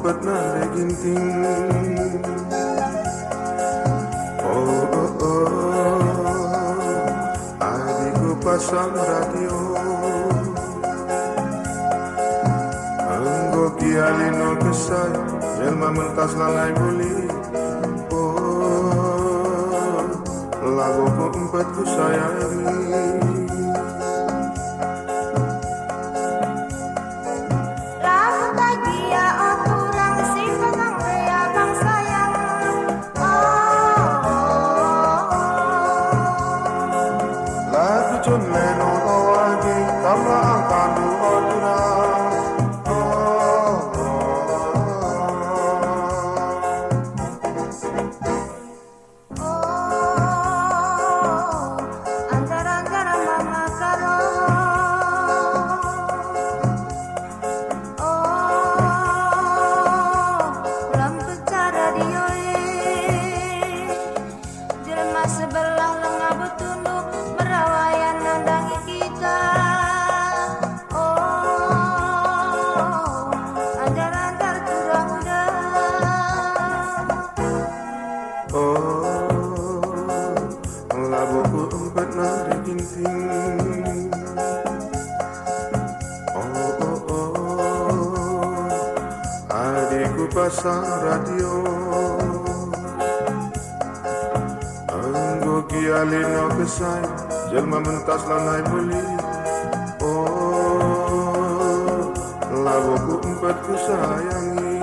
empat nade ginting. Adikku pasang radio, anggo kialino kesay, jelma mentas lanai buli. Lagu keempat ku sayangi. Lagu bahagia orang si pengang rea bang sayang. Lagu John Lennon lagi kama ang tandu orang. Antara-antara mama karo. Ulang pecah radio jelma sebelah lengah betunduk merawayan nandangi kita. Antar-antar turang udah. Lagu keempat nade ginting. Adikku pasang radio, anggo kialino kesay, jelma mentas lanai beli. Lagu keempat ku sayangi.